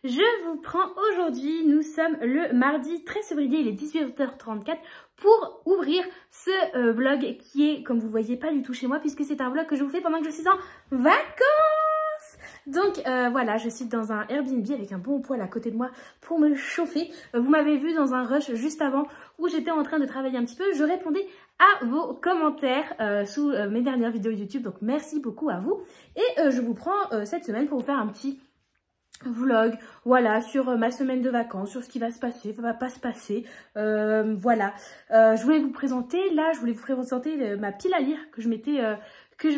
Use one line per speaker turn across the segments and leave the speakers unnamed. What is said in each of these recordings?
Je vous prends aujourd'hui, nous sommes le mardi 13 février, il est 18h34 pour ouvrir ce vlog qui est, comme vous voyez, pas du tout chez moi puisque c'est un vlog que je vous fais pendant que je suis en vacances. Donc voilà, je suis dans un Airbnb avec un bon poêle à côté de moi pour me chauffer. Vous m'avez vu dans un rush juste avant où j'étais en train de travailler un petit peu. Je répondais à vos commentaires sous mes dernières vidéos YouTube, donc merci beaucoup à vous. Et je vous prends cette semaine pour vous faire un petit vlog, voilà, sur ma semaine de vacances, sur ce qui va se passer, va pas se passer, voilà. Je voulais vous présenter, là, je voulais vous présenter ma pile à lire que je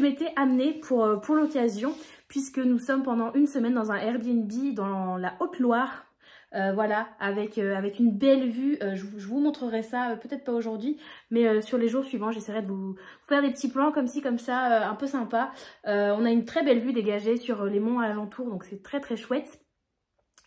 m'étais amenée pour l'occasion, puisque nous sommes pendant une semaine dans un Airbnb dans la Haute-Loire. Voilà, avec une belle vue. Je vous montrerai ça, peut-être pas aujourd'hui, mais sur les jours suivants, j'essaierai de vous faire des petits plans comme ci, comme ça, un peu sympa. On a une très belle vue dégagée sur les monts alentours, donc c'est très très chouette.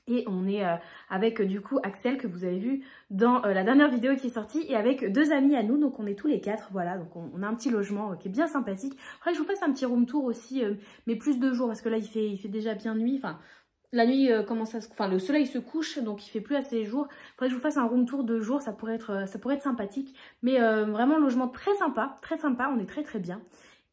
Et on est avec du coup Axel que vous avez vu dans la dernière vidéo qui est sortie et avec deux amis à nous, donc on est tous les quatre, voilà, donc on a un petit logement qui est bien sympathique. Après que je vous fasse un petit room tour aussi, mais plus de jours parce que là il fait déjà bien nuit, enfin la nuit commence à le soleil se couche, donc il fait plus assez jour. Faudrait que je vous fasse un room tour de jour, ça pourrait être sympathique, mais vraiment logement très sympa, on est très très bien.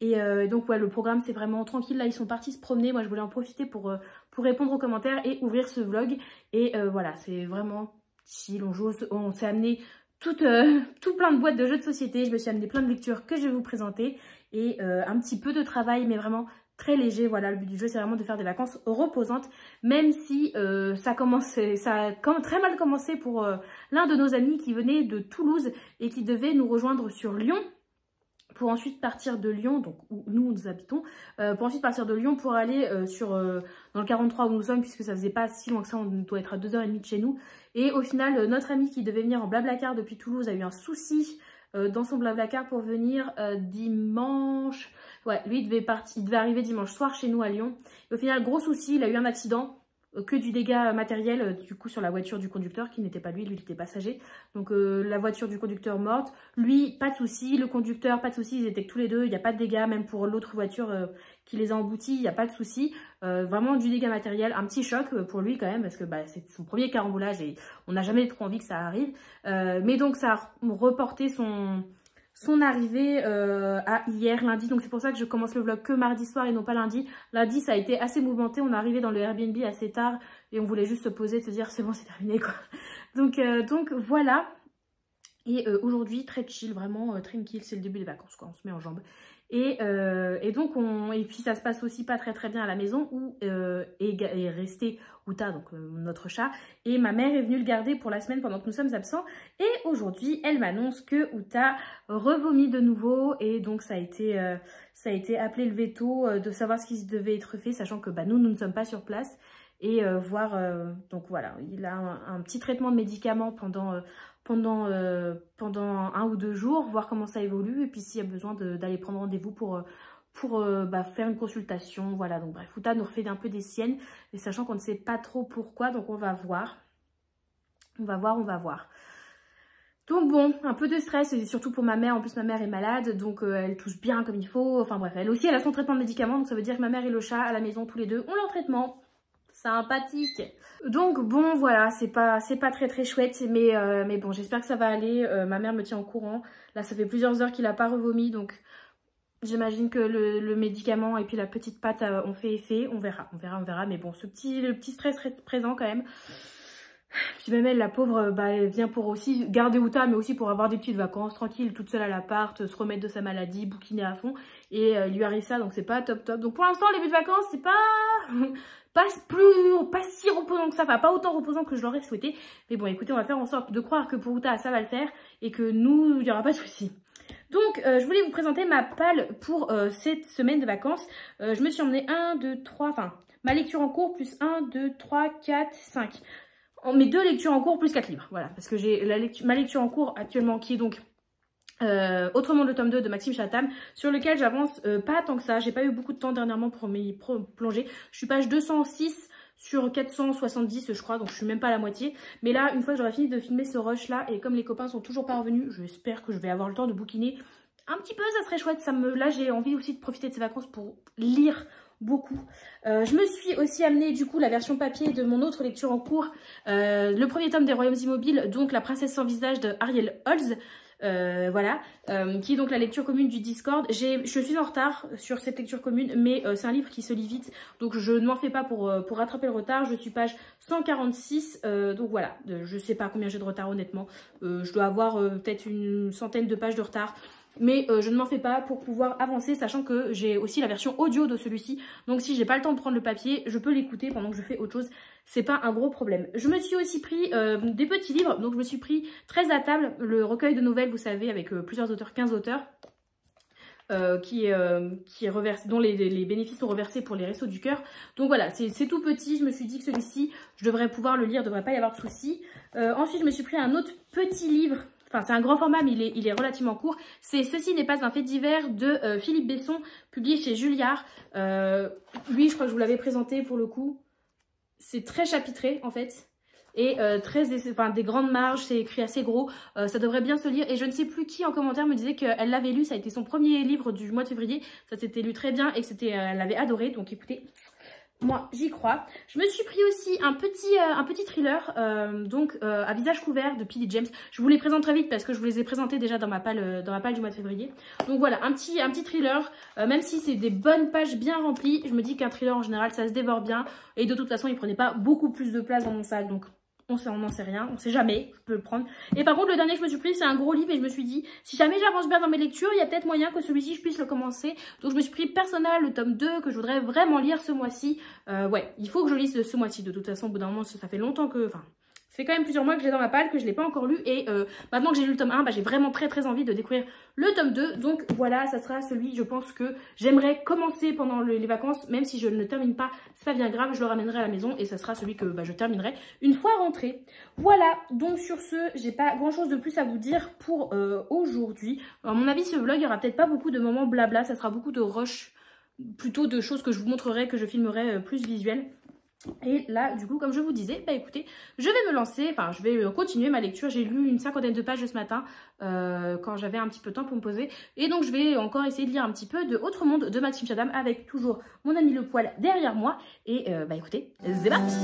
Et donc ouais, le programme c'est vraiment tranquille, là ils sont partis se promener, moi je voulais en profiter pour répondre aux commentaires et ouvrir ce vlog. Et voilà, c'est vraiment chill, on s'est amené tout plein de boîtes de jeux de société, je me suis amené plein de lectures que je vais vous présenter et un petit peu de travail, mais vraiment très léger. Voilà, le but du jeu c'est vraiment de faire des vacances reposantes, même si ça a très mal commencé pour l'un de nos amis qui venait de Toulouse et qui devait nous rejoindre sur Lyon, pour ensuite partir de Lyon, donc où nous habitons, pour ensuite partir de Lyon pour aller dans le 43 où nous sommes, puisque ça faisait pas si loin que ça, on doit être à 2h30 de chez nous. Et au final, notre ami qui devait venir en Blablacar depuis Toulouse a eu un souci dans son Blablacar pour venir dimanche. Ouais, lui il devait arriver dimanche soir chez nous à Lyon. Et au final, gros souci, il a eu un accident. Que du dégât matériel du coup sur la voiture du conducteur qui n'était pas lui, il était passager. Donc la voiture du conducteur morte, lui pas de souci, le conducteur pas de souci, ils étaient que tous les deux, il n'y a pas de dégâts, même pour l'autre voiture qui les a emboutis, il n'y a pas de souci. Vraiment du dégât matériel, un petit choc pour lui quand même parce que c'est son premier carambolage et on n'a jamais trop envie que ça arrive. Mais donc ça a reporté son arrivée à hier, lundi. Donc c'est pour ça que je commence le vlog que mardi soir et non pas lundi. Lundi, ça a été assez mouvementé. On est arrivé dans le Airbnb assez tard et on voulait juste se poser, se dire c'est bon, c'est terminé quoi. Donc voilà. Et aujourd'hui, très chill, vraiment tranquille. C'est le début des vacances quoi. On se met en jambes. Et puis ça se passe aussi pas très bien à la maison où est resté Uta, donc notre chat, et ma mère est venue le garder pour la semaine pendant que nous sommes absents. Et aujourd'hui elle m'annonce que Uta revomit de nouveau et donc ça a été appelé le veto de savoir ce qui devait être fait, sachant que nous ne sommes pas sur place. Et voir, donc voilà, il a un petit traitement de médicaments pendant 1 ou 2 jours, voir comment ça évolue et puis s'il y a besoin d'aller prendre rendez-vous pour faire une consultation. Voilà, donc bref, Uta nous refait un peu des siennes, et sachant qu'on ne sait pas trop pourquoi, donc on va voir. On va voir. Donc bon, un peu de stress, et surtout pour ma mère. En plus ma mère est malade, donc elle touche bien comme il faut. Enfin bref, elle aussi elle a son traitement de médicaments, donc ça veut dire que ma mère et le chat à la maison, tous les deux, ont leur traitement. Sympathique. Donc bon voilà, c'est pas très chouette, mais bon, j'espère que ça va aller. Ma mère me tient au courant. Là ça fait plusieurs heures qu'il a pas revomi, donc j'imagine que le médicament et puis la petite pâte ont fait effet. On verra, mais bon, le petit stress reste présent quand même. Puis même elle, la pauvre, elle vient pour aussi garder Uta, mais aussi pour avoir des petites vacances tranquilles, toute seule à l'appart, se remettre de sa maladie, bouquiner à fond, et il lui arrive ça, donc c'est pas top. Donc pour l'instant, les buts de vacances, c'est pas si reposant que ça, enfin pas autant reposant que je l'aurais souhaité. Mais bon, écoutez, on va faire en sorte de croire que pour Uta, ça va le faire, et que nous, il n'y aura pas de souci. Donc, je voulais vous présenter ma palle pour cette semaine de vacances. Je me suis emmenée 1, 2, 3, enfin, ma lecture en cours, plus 1, 2, 3, 4, 5. Mes 2 lectures en cours plus 4 livres, voilà, parce que j'ai ma lecture en cours actuellement qui est donc Autrement le tome 2 de Maxime Chatham, sur lequel j'avance pas tant que ça. J'ai pas eu beaucoup de temps dernièrement pour m'y plonger. Je suis page 206 sur 470 je crois, donc je suis même pas à la moitié. Mais là, une fois que j'aurai fini de filmer ce rush là, et comme les copains sont toujours pas revenus, j'espère que je vais avoir le temps de bouquiner un petit peu, ça serait chouette. Là j'ai envie aussi de profiter de ces vacances pour lire beaucoup. Je me suis aussi amenée du coup la version papier de mon autre lecture en cours, le premier tome des Royaumes Immobiles, donc La Princesse sans visage de Ariel Holz. Voilà, qui est donc la lecture commune du Discord. Je suis en retard sur cette lecture commune, mais c'est un livre qui se lit vite, donc je ne m'en fais pas pour rattraper le retard. Je suis page 146, donc voilà, je sais pas combien j'ai de retard honnêtement, je dois avoir peut-être une centaine de pages de retard. Mais je ne m'en fais pas pour pouvoir avancer, sachant que j'ai aussi la version audio de celui-ci. Donc si j'ai pas le temps de prendre le papier, je peux l'écouter pendant que je fais autre chose. C'est pas un gros problème. Je me suis aussi pris des petits livres. Donc je me suis pris 13 à table, le recueil de nouvelles, vous savez, avec plusieurs auteurs, 15 auteurs. Qui est reversé, dont les bénéfices sont reversés pour les Restos du Cœur. Donc voilà, c'est tout petit. Je me suis dit que celui-ci, je devrais pouvoir le lire, devrait pas y avoir de soucis. Ensuite, je me suis pris un autre petit livre. Enfin, c'est un grand format, mais il est relativement court. C'est Ceci n'est pas un fait divers de Philippe Besson, publié chez Julliard. Lui, je crois que je vous l'avais présenté pour le coup. C'est très chapitré, en fait. Et des grandes marges, c'est écrit assez gros. Ça devrait bien se lire. Et je ne sais plus qui en commentaire me disait qu'elle l'avait lu. Ça a été son premier livre du mois de février. Ça s'était lu très bien et que elle l'avait adoré. Donc écoutez, moi j'y crois. Je me suis pris aussi un petit thriller à visage couvert de P.D. James. Je vous les présente très vite parce que je vous les ai présentés déjà dans ma palle du mois de février. Donc voilà, un petit thriller, même si c'est des bonnes pages bien remplies, je me dis qu'un thriller en général ça se dévore bien et de toute façon il prenait pas beaucoup plus de place dans mon sac, donc on n'en sait rien, on sait jamais, je peux le prendre. Et par contre, le dernier que je me suis pris, c'est un gros livre et je me suis dit, si jamais j'avance bien dans mes lectures, il y a peut-être moyen que celui-ci, je puisse le commencer. Donc je me suis pris Persona, le tome 2, que je voudrais vraiment lire ce mois-ci. Ouais, il faut que je lise ce mois-ci, de toute façon, au bout d'un moment, ça fait longtemps que... Enfin, ça fait quand même plusieurs mois que j'ai dans ma palle, que je ne l'ai pas encore lu. Et maintenant que j'ai lu le tome 1, j'ai vraiment très envie de découvrir le tome 2. Donc voilà, ça sera celui, je pense, que j'aimerais commencer pendant les vacances. Même si je ne le termine pas, c'est pas bien grave, je le ramènerai à la maison. Et ça sera celui que je terminerai une fois rentrée. Voilà, donc sur ce, j'ai pas grand chose de plus à vous dire pour aujourd'hui. À mon avis, ce vlog, il y aura peut-être pas beaucoup de moments blabla. Ça sera beaucoup de rush, plutôt de choses que je vous montrerai, que je filmerai plus visuelles. Et là, du coup, comme je vous disais, écoutez, je vais me lancer, enfin, je vais continuer ma lecture. J'ai lu une 50aine de pages ce matin, quand j'avais un petit peu de temps pour me poser. Et donc, je vais encore essayer de lire un petit peu de Autre Monde de Maxime Chadam, avec toujours mon ami Le Poil derrière moi. Et écoutez, c'est parti!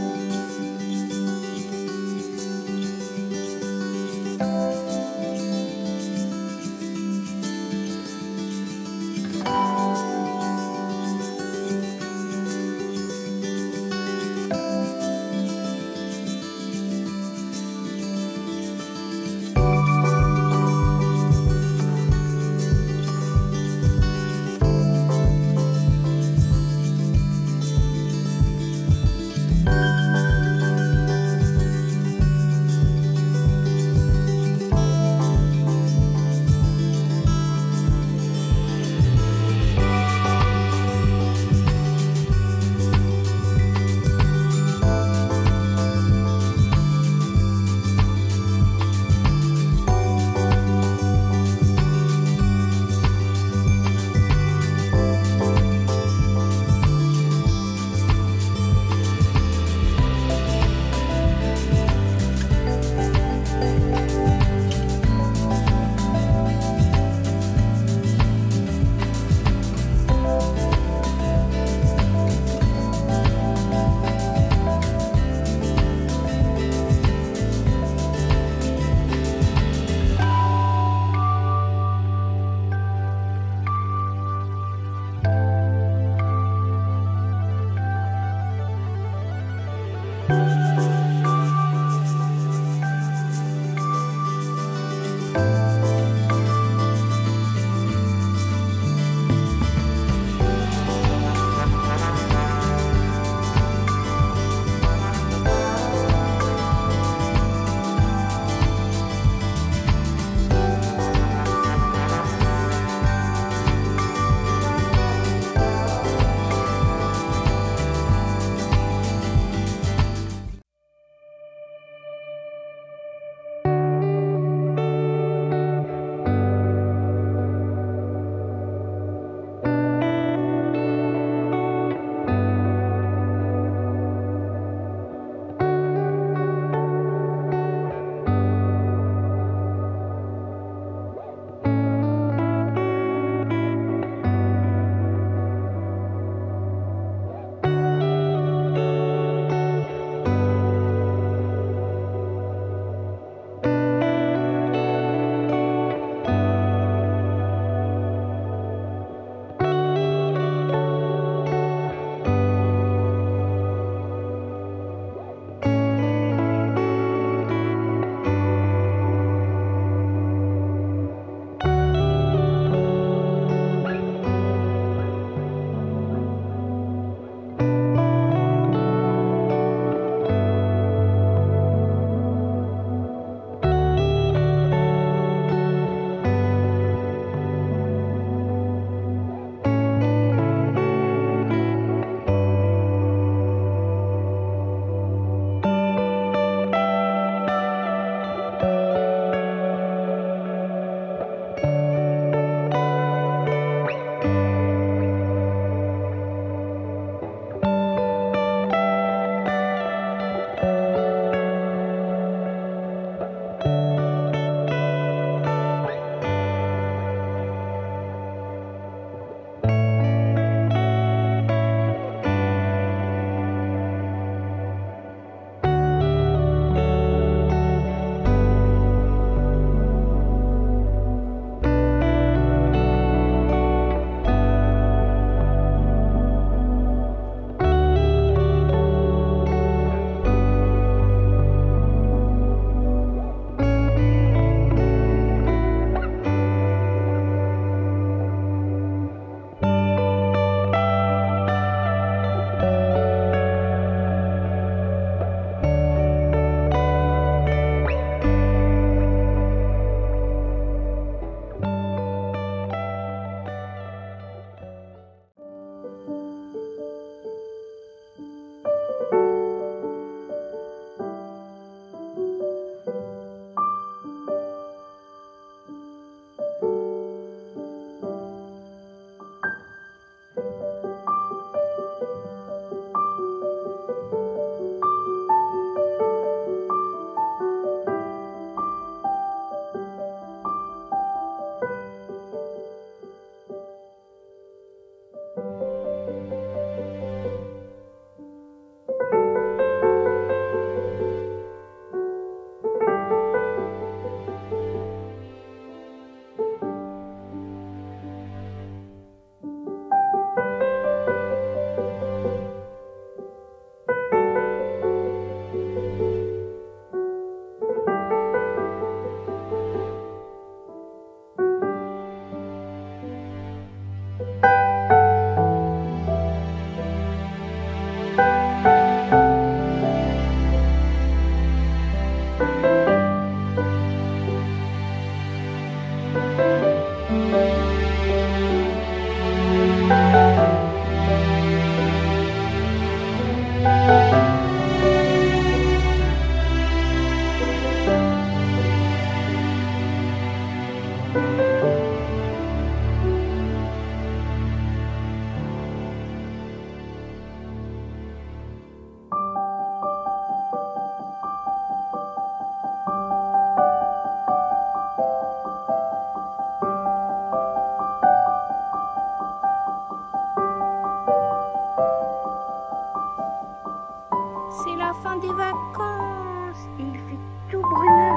vacances et il fait tout brumeux.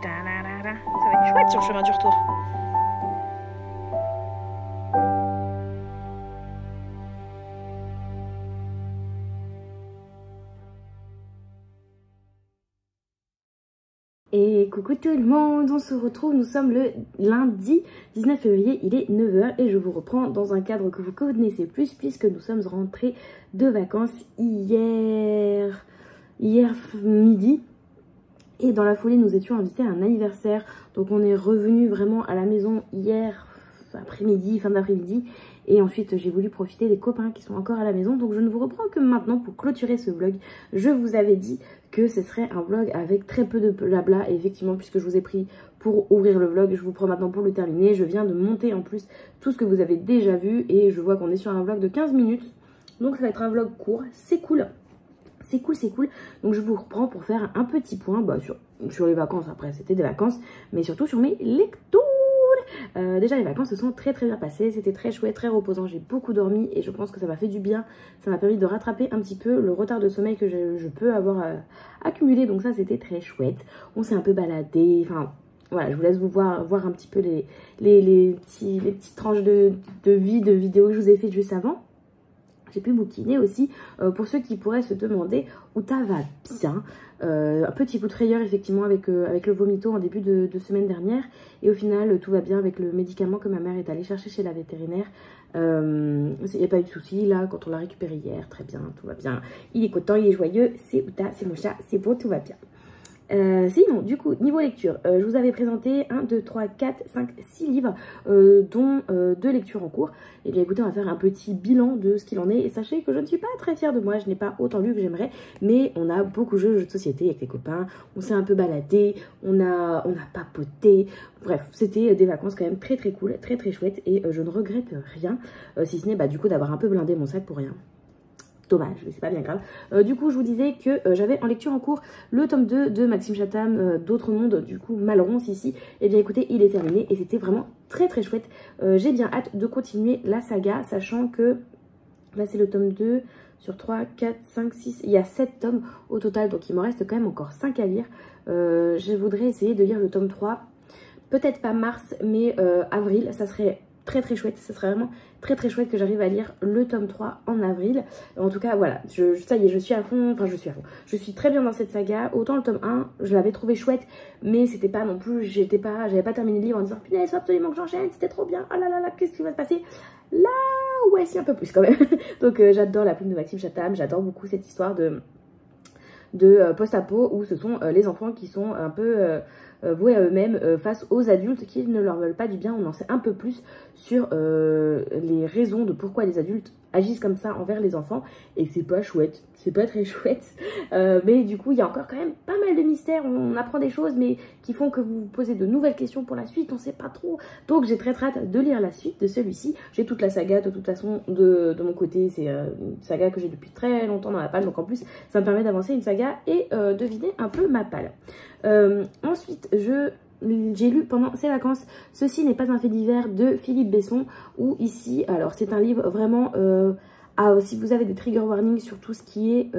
Ça va être chouette sur le chemin du retour. Et coucou tout le monde, on se retrouve, nous sommes le lundi 19 février, il est 9 h et je vous reprends dans un cadre que vous connaissez plus puisque nous sommes rentrés de vacances hier midi. Et dans la foulée, nous étions invités à un anniversaire, donc on est revenu vraiment à la maison hier après-midi, fin d'après-midi. Et ensuite, j'ai voulu profiter des copains qui sont encore à la maison. Donc, je ne vous reprends que maintenant pour clôturer ce vlog. Je vous avais dit que ce serait un vlog avec très peu de blabla. Et effectivement, puisque je vous ai pris pour ouvrir le vlog, je vous prends maintenant pour le terminer. Je viens de monter en plus tout ce que vous avez déjà vu. Et je vois qu'on est sur un vlog de 15 minutes. Donc, ça va être un vlog court. C'est cool. C'est cool, c'est cool. Donc, je vous reprends pour faire un petit point sur les vacances. Après, c'était des vacances. Mais surtout sur mes lectures. Déjà les vacances se sont très bien passées, c'était très chouette, très reposant, j'ai beaucoup dormi et je pense que ça m'a fait du bien, ça m'a permis de rattraper un petit peu le retard de sommeil que je peux avoir accumulé, donc ça c'était très chouette. On s'est un peu baladé, enfin voilà, je vous laisse vous voir un petit peu les petites tranches de vie, de vidéos que je vous ai fait juste avant. J'ai pu bouquiner aussi, pour ceux qui pourraient se demander où ça va bien. Un petit coup de frayeur effectivement avec le vomito en début de semaine dernière. Et au final, tout va bien avec le médicament que ma mère est allée chercher chez la vétérinaire. Il n'y a pas eu de souci là, quand on l'a récupéré hier, très bien, tout va bien. Il est content, il est joyeux, c'est Outa, c'est mon chat, c'est bon, tout va bien. Sinon, du coup, niveau lecture, je vous avais présenté 1, 2, 3, 4, 5, 6 livres, dont 2 lectures en cours. Et bien écoutez, on va faire un petit bilan de ce qu'il en est. Et sachez que je ne suis pas très fière de moi, je n'ai pas autant lu que j'aimerais. Mais on a beaucoup joué aux jeux de société avec les copains, on s'est un peu baladé, on a papoté. Bref, c'était des vacances quand même très cool, très chouettes. Et je ne regrette rien, si ce n'est du coup d'avoir un peu blindé mon sac pour rien. Dommage, mais c'est pas bien grave. Du coup, je vous disais que j'avais en lecture en cours le tome 2 de Maxime Chatham, D'autres mondes, du coup, Malronce ici. Et bien écoutez, il est terminé et c'était vraiment très chouette. J'ai bien hâte de continuer la saga, sachant que là, c'est le tome 2 sur 3, 4, 5, 6. Il y a 7 tomes au total, donc il m'en reste quand même encore 5 à lire. Je voudrais essayer de lire le tome 3, peut-être pas mars, mais avril, ça serait très chouette, ce serait vraiment très chouette que j'arrive à lire le tome 3 en avril. En tout cas voilà, ça y est, je suis à fond, je suis très bien dans cette saga. Autant le tome 1, je l'avais trouvé chouette, mais c'était pas non plus, j'avais pas terminé le livre en disant punaise, faut absolument que j'enchaîne, c'était trop bien, oh là là, qu'est-ce qui va se passer là? Ouais, si, un peu plus quand même. Donc j'adore la plume de Maxime Chatham, j'adore beaucoup cette histoire de post-apo où ce sont les enfants qui sont un peu voués à eux-mêmes face aux adultes qui ne leur veulent pas du bien. On en sait un peu plus sur les raisons de pourquoi les adultes agissent comme ça envers les enfants et c'est pas chouette, c'est pas très chouette, mais du coup il y a encore quand même pas mal de mystères, on apprend des choses mais qui font que vous vous posez de nouvelles questions pour la suite, on sait pas trop, donc j'ai très hâte de lire la suite de celui-ci. J'ai toute la saga de toute façon de mon côté, c'est une saga que j'ai depuis très longtemps dans la palle, donc en plus ça me permet d'avancer une saga et de vider un peu ma palle. Ensuite j'ai lu pendant ces vacances Ceci n'est pas un fait divers de Philippe Besson, où ici, alors c'est un livre vraiment, si vous avez des trigger warnings sur tout ce qui est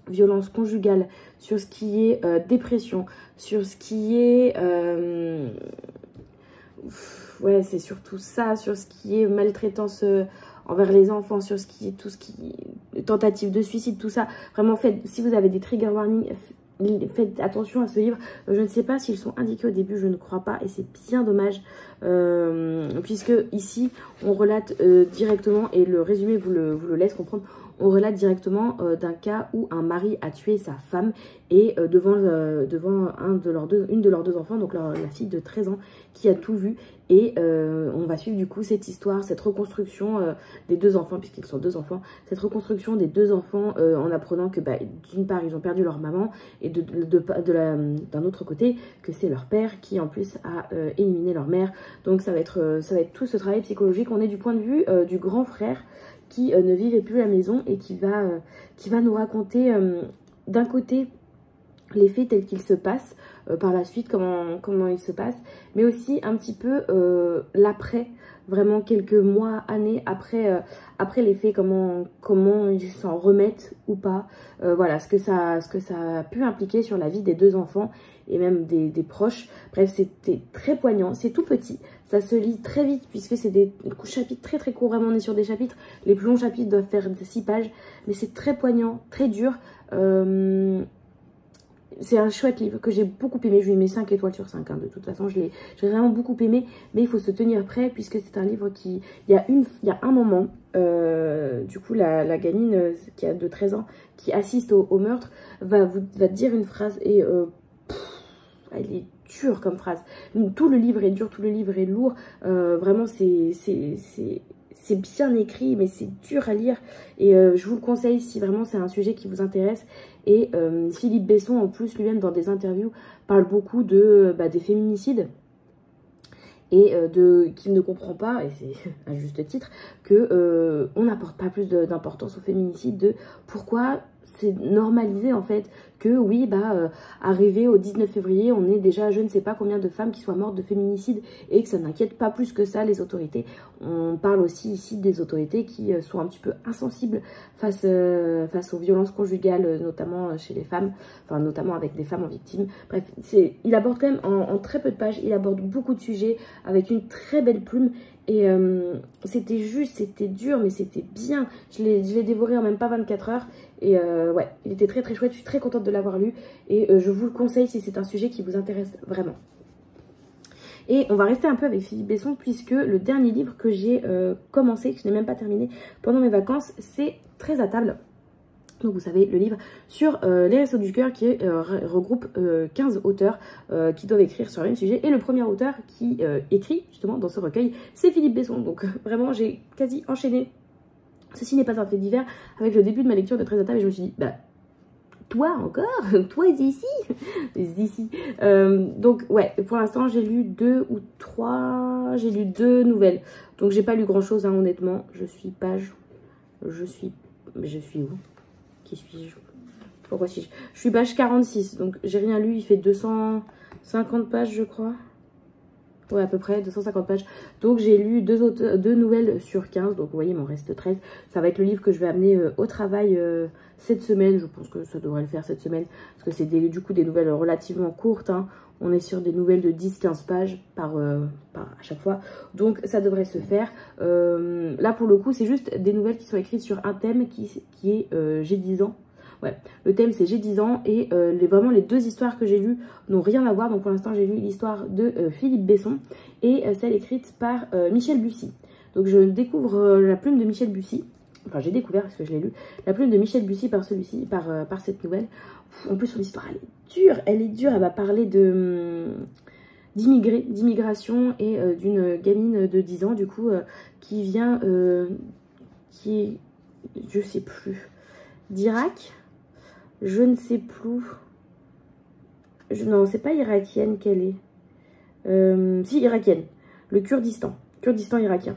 violence conjugale, sur ce qui est dépression, sur ce qui est... ouais, c'est surtout ça, sur ce qui est maltraitance envers les enfants, sur ce qui est tout ce qui est tentative de suicide, tout ça. Vraiment, si vous avez des trigger warnings, faites attention à ce livre. Je ne sais pas s'ils sont indiqués au début, je ne crois pas et c'est bien dommage, puisque ici on relate directement, et le résumé vous le laisse comprendre, on relate directement d'un cas où un mari a tué sa femme et devant une de leurs deux enfants, donc la fille de 13 ans qui a tout vu. Et on va suivre du coup cette histoire, cette reconstruction des deux enfants, puisqu'ils sont deux enfants, cette reconstruction des deux enfants en apprenant que d'une part ils ont perdu leur maman et d'un autre côté que c'est leur père qui en plus a éliminé leur mère. Donc ça va être tout ce travail psychologique. On est du point de vue du grand frère qui ne vivait plus à la maison et qui va nous raconter d'un côté les faits tels qu'ils se passent, par la suite comment ils se passent, mais aussi un petit peu l'après,
vraiment quelques mois, années après, après les faits, comment ils s'en remettent ou pas. Voilà, ce que ça a pu impliquer sur la vie des deux enfants et même des proches. Bref, c'était très poignant, c'est tout petit, ça se lit très vite puisque c'est des chapitres très très courts, vraiment on est sur des chapitres, les plus longs chapitres doivent faire 6 pages, mais c'est très poignant, très dur. C'est un chouette livre que j'ai beaucoup aimé, je lui mets 5 étoiles sur 5, hein, de toute façon j'ai vraiment beaucoup aimé, mais il faut se tenir prêt puisque c'est un livre qui, il y a un moment, du coup la gamine qui a de 13 ans, qui assiste au meurtre, va te dire une phrase et elle est dure comme phrase. Tout le livre est dur, tout le livre est lourd, vraiment c'est bien écrit, mais c'est dur à lire. Et je vous le conseille si vraiment c'est un sujet qui vous intéresse. Et Philippe Besson, en plus, lui-même, dans des interviews, parle beaucoup des féminicides. Et qu'il ne comprend pas, et c'est à juste titre, que on n'apporte pas plus d'importance au féminicide, de pourquoi c'est normalisé en fait que oui, arrivé au 19 février, on est déjà je ne sais pas combien de femmes qui soient mortes de féminicide et que ça n'inquiète pas plus que ça les autorités. On parle aussi ici des autorités qui sont un petit peu insensibles face aux violences conjugales, notamment chez les femmes, enfin notamment avec des femmes en victime. Bref, il aborde quand même en très peu de pages, il aborde beaucoup de sujets avec une très belle plume. Et c'était juste, c'était dur, mais c'était bien. Je l'ai dévoré en même pas 24 heures. Et ouais, il était très très chouette. Je suis très contente de l'avoir lu. Et je vous le conseille si c'est un sujet qui vous intéresse vraiment. Et on va rester un peu avec Philippe Besson, puisque le dernier livre que j'ai commencé, que je n'ai même pas terminé pendant mes vacances, c'est Très à table. Donc vous savez, le livre sur les Restos du Cœur qui regroupe 15 auteurs qui doivent écrire sur le même sujet. Et le premier auteur qui écrit justement dans ce recueil, c'est Philippe Besson. Donc vraiment, j'ai quasi enchaîné. Ceci n'est pas un fait divers avec le début de ma lecture de Très à table et je me suis dit, toi encore, toi ici, ici. Donc ouais, pour l'instant j'ai lu 2 ou 3, j'ai lu 2 nouvelles. Donc j'ai pas lu grand chose, hein, honnêtement. Je suis où? Qui suis-je? Pourquoi suis-je? Je suis page 46, donc j'ai rien lu. Il fait 250 pages, je crois. Ouais, à peu près, 250 pages. Donc j'ai lu 2 nouvelles sur 15. Donc vous voyez, il m'en reste 13. Ça va être le livre que je vais amener au travail cette semaine. Je pense que ça devrait le faire cette semaine. Parce que c'est du coup des nouvelles relativement courtes, hein. On est sur des nouvelles de 10-15 pages à chaque fois. Donc ça devrait se faire. Là pour le coup, c'est juste des nouvelles qui sont écrites sur un thème qui est j'ai 10 ans. Ouais, le thème c'est j'ai 10 ans et vraiment les 2 histoires que j'ai lues n'ont rien à voir. Donc pour l'instant j'ai lu l'histoire de Philippe Besson et celle écrite par Michel Bussy. Donc je découvre la plume de Michel Bussy. Enfin j'ai découvert parce que je l'ai lu. La plume de Michel Bussy par cette nouvelle. En plus son histoire elle est dure, elle va parler d'immigration et d'une gamine de 10 ans du coup qui vient, qui est, je sais plus, d'Irak. Je ne sais plus. Non, c'est pas irakienne qu'elle est. Si, irakienne. Le Kurdistan. Kurdistan irakien.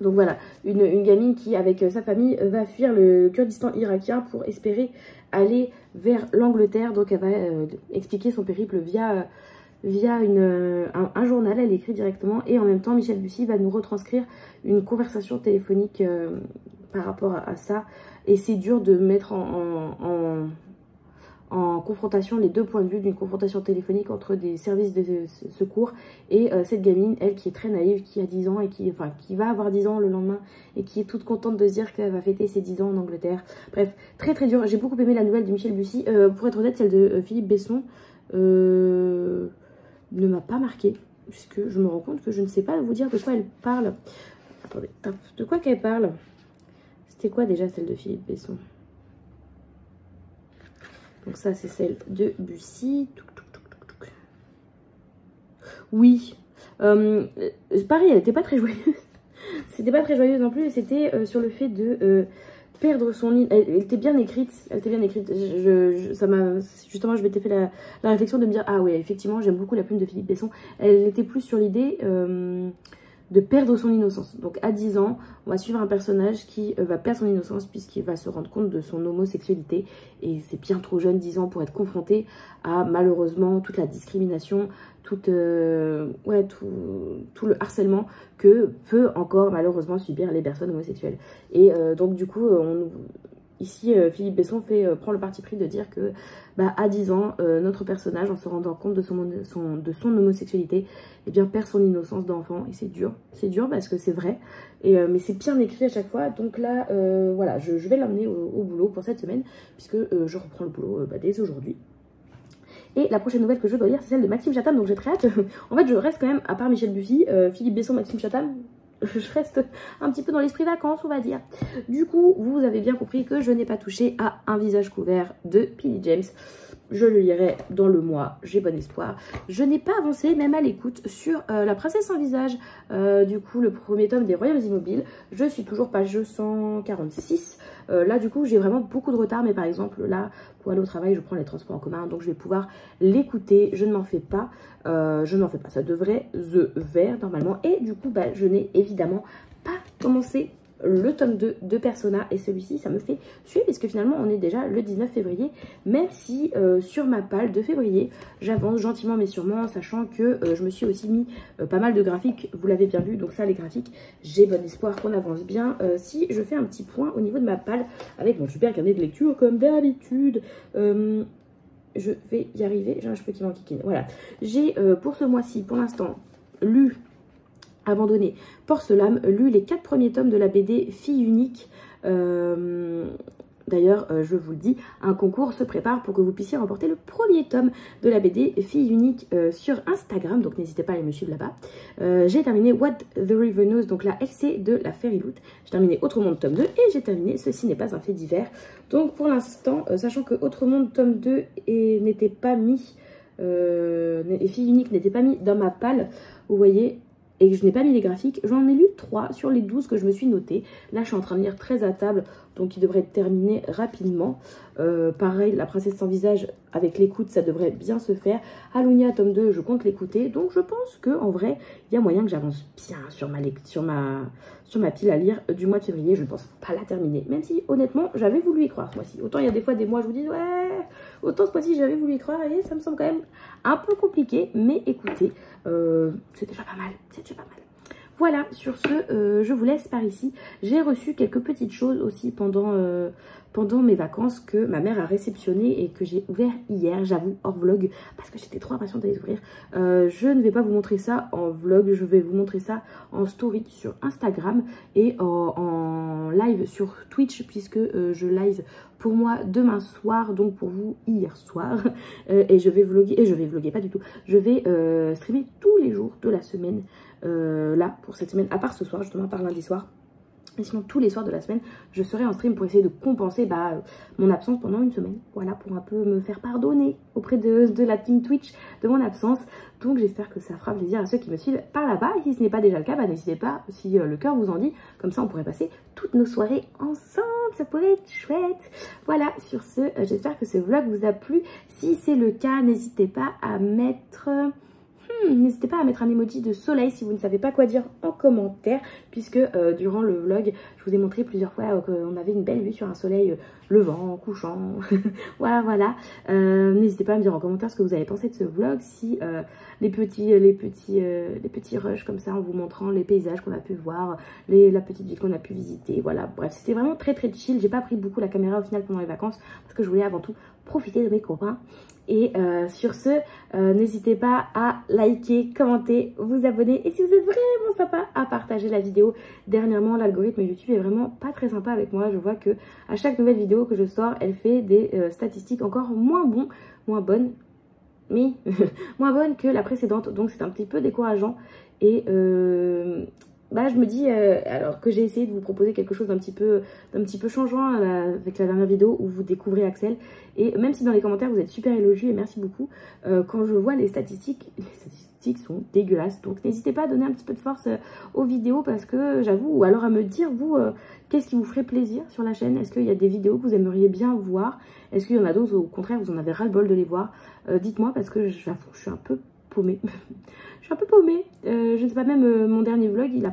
Donc voilà, une gamine qui, avec sa famille, va fuir le Kurdistan irakien pour espérer aller vers l'Angleterre. Donc elle va expliquer son périple via un journal. Elle écrit directement. Et en même temps, Michel Bussy va nous retranscrire une conversation téléphonique par rapport à ça. Et c'est dur de mettre en confrontation les 2 points de vue d'une confrontation téléphonique entre des services de secours et cette gamine, elle qui est très naïve, qui a 10 ans et qui va avoir 10 ans le lendemain et qui est toute contente de se dire qu'elle va fêter ses 10 ans en Angleterre. Bref, très très dur. J'ai beaucoup aimé la nouvelle de Michel Bussy. Pour être honnête, celle de Philippe Besson ne m'a pas marqué puisque je me rends compte que je ne sais pas vous dire de quoi elle parle. Attendez, de quoi qu'elle parle? C'était quoi déjà celle de Philippe Besson? Donc ça c'est celle de Bussy. Oui. Pareil, elle n'était pas très joyeuse. C'était pas très joyeuse non plus. C'était sur le fait de perdre son ligne. Elle était bien écrite. Elle était bien écrite. Justement, je m'étais fait la réflexion de me dire, ah ouais, effectivement, j'aime beaucoup la plume de Philippe Besson. Elle était plus sur l'idée de perdre son innocence. Donc à 10 ans, on va suivre un personnage qui va perdre son innocence puisqu'il va se rendre compte de son homosexualité. Et c'est bien trop jeune, 10 ans, pour être confronté à malheureusement toute la discrimination, tout le harcèlement que peut encore malheureusement subir les personnes homosexuelles. Et donc du coup, ici, Philippe Besson prend le parti pris de dire que à 10 ans, notre personnage, en se rendant compte de son homosexualité, eh bien, perd son innocence d'enfant. Et c'est dur parce que c'est vrai, mais c'est bien écrit à chaque fois. Donc là, voilà, je vais l'emmener au boulot pour cette semaine, puisque je reprends le boulot dès aujourd'hui. Et la prochaine nouvelle que je dois lire, c'est celle de Maxime Chatham, donc j'ai très hâte. En fait, je reste quand même, à part Michel Buffy, Philippe Besson, Maxime Chatham, je reste un petit peu dans l'esprit vacances, on va dire. Du coup, vous avez bien compris que je n'ai pas touché à Un visage couvert de Pilly James. Je le lirai dans le mois, j'ai bon espoir. Je n'ai pas avancé, même à l'écoute, sur La princesse sans visage. Du coup, le premier tome des Royaumes Immobiles. Je suis toujours page 146. Là, du coup, j'ai vraiment beaucoup de retard. Mais par exemple, là, pour aller au travail, je prends les transports en commun. Donc, je vais pouvoir l'écouter. Je ne m'en fais pas. Ça devrait the faire normalement. Et du coup, je n'ai évidemment pas commencé le tome 2 de Persona, et celui-ci ça me fait suer parce que finalement on est déjà le 19 février, même si sur ma palle de février j'avance gentiment mais sûrement, sachant que je me suis aussi mis pas mal de graphiques, vous l'avez bien vu, donc ça les graphiques, j'ai bon espoir qu'on avance bien. Si je fais un petit point au niveau de ma palle avec mon super carnet de lecture comme d'habitude, je vais y arriver, j'ai un cheveu qui m'enquiquine, voilà. J'ai pour ce mois-ci pour l'instant lu, abandonné, Porcelam, lu les 4 premiers tomes de la BD Fille unique. D'ailleurs, je vous le dis, un concours se prépare pour que vous puissiez remporter le premier tome de la BD Fille unique sur Instagram, donc n'hésitez pas à aller me suivre là-bas. J'ai terminé What the River Knows, donc la LC de la Fairy Loot. J'ai terminé Autre Monde tome 2 et j'ai terminé Ceci n'est pas un fait divers. Donc pour l'instant, sachant que Autre Monde tome 2 n'était pas mis, et Fille unique n'était pas mis dans ma palle, vous voyez, et que je n'ai pas mis les graphiques, j'en ai lu 3 sur les 12 que je me suis notée. Là, je suis en train de lire 13 à table, donc il devrait être terminé rapidement. Pareil, La princesse sans visage, avec l'écoute, ça devrait bien se faire. Alunia, tome 2, je compte l'écouter. Donc, je pense qu'en vrai, il y a moyen que j'avance bien sur ma pile à lire du mois de février. Je ne pense pas la terminer, même si, honnêtement, j'avais voulu y croire ce mois-ci. Autant, il y a des fois, des mois, je vous dis, ouais, autant ce mois-ci, j'avais voulu y croire, et ça me semble quand même un peu compliqué. Mais écoutez, c'est déjà pas mal, c'est déjà pas mal. Voilà, sur ce, je vous laisse par ici. J'ai reçu quelques petites choses aussi pendant mes vacances que ma mère a réceptionné et que j'ai ouvert hier, j'avoue, hors vlog, parce que j'étais trop impatiente de les ouvrir. Je ne vais pas vous montrer ça en vlog, je vais vous montrer ça en story sur Instagram et en live sur Twitch, puisque je live pour moi demain soir, donc pour vous hier soir. Et je vais vlogger, pas du tout. Je vais streamer tous les jours de la semaine. Là pour cette semaine, à part ce soir, justement, à part lundi soir, et sinon tous les soirs de la semaine je serai en stream pour essayer de compenser mon absence pendant une semaine, voilà, pour un peu me faire pardonner auprès de la team Twitch de mon absence. Donc j'espère que ça fera plaisir à ceux qui me suivent par là-bas, et si ce n'est pas déjà le cas, n'hésitez pas, si le cœur vous en dit, comme ça on pourrait passer toutes nos soirées ensemble, ça pourrait être chouette. Voilà, sur ce, j'espère que ce vlog vous a plu. Si c'est le cas, n'hésitez pas à mettre... N'hésitez pas à mettre un emoji de soleil si vous ne savez pas quoi dire en commentaire, puisque durant le vlog, je vous ai montré plusieurs fois qu'on avait une belle vue sur un soleil levant, couchant. voilà. N'hésitez pas à me dire en commentaire ce que vous avez pensé de ce vlog, si les petits rushs comme ça en vous montrant les paysages qu'on a pu voir, la petite ville qu'on a pu visiter. Voilà, bref, c'était vraiment très chill. J'ai pas pris beaucoup la caméra au final pendant les vacances parce que je voulais avant tout profiter de mes copains. Et sur ce, n'hésitez pas à liker, commenter, vous abonner. Et si vous êtes vraiment sympa, à partager la vidéo. Dernièrement, l'algorithme YouTube est vraiment pas très sympa avec moi. Je vois que à chaque nouvelle vidéo que je sors, elle fait des statistiques encore moins bonnes que la précédente. Donc c'est un petit peu décourageant. Et je me dis, alors que j'ai essayé de vous proposer quelque chose d'un petit peu changeant avec la dernière vidéo où vous découvrez Axel, et même si dans les commentaires vous êtes super élogieux et merci beaucoup, quand je vois les statistiques sont dégueulasses. Donc n'hésitez pas à donner un petit peu de force aux vidéos, parce que j'avoue, ou alors à me dire vous, qu'est-ce qui vous ferait plaisir sur la chaîne. Est-ce qu'il y a des vidéos que vous aimeriez bien voir? Est-ce qu'il y en a d'autres au contraire vous en avez ras le bol de les voir? Dites-moi, parce que j'avoue, je suis un peu paumée. Je suis un peu paumée. Je ne sais pas, même mon dernier vlog, il n'a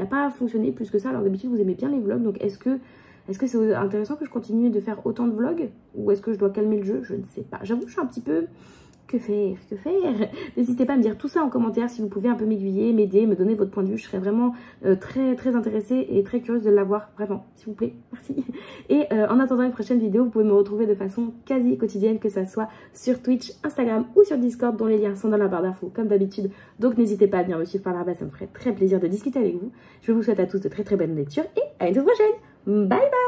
pas fonctionné plus que ça. Alors d'habitude, vous aimez bien les vlogs. Donc est-ce que c'est intéressant que je continue de faire autant de vlogs? Ou est-ce que je dois calmer le jeu? Je ne sais pas. J'avoue, je suis un petit peu... Que faire? N'hésitez pas à me dire tout ça en commentaire si vous pouvez un peu m'aiguiller, m'aider, me donner votre point de vue. Je serais vraiment très intéressée et très curieuse de l'avoir, vraiment, s'il vous plaît, merci. Et en attendant une prochaine vidéo, vous pouvez me retrouver de façon quasi quotidienne, que ça soit sur Twitch, Instagram ou sur Discord, dont les liens sont dans la barre d'infos comme d'habitude. Donc n'hésitez pas à venir me suivre par là-bas, ça me ferait très plaisir de discuter avec vous. Je vous souhaite à tous de très bonnes lectures et à une toute prochaine. Bye bye.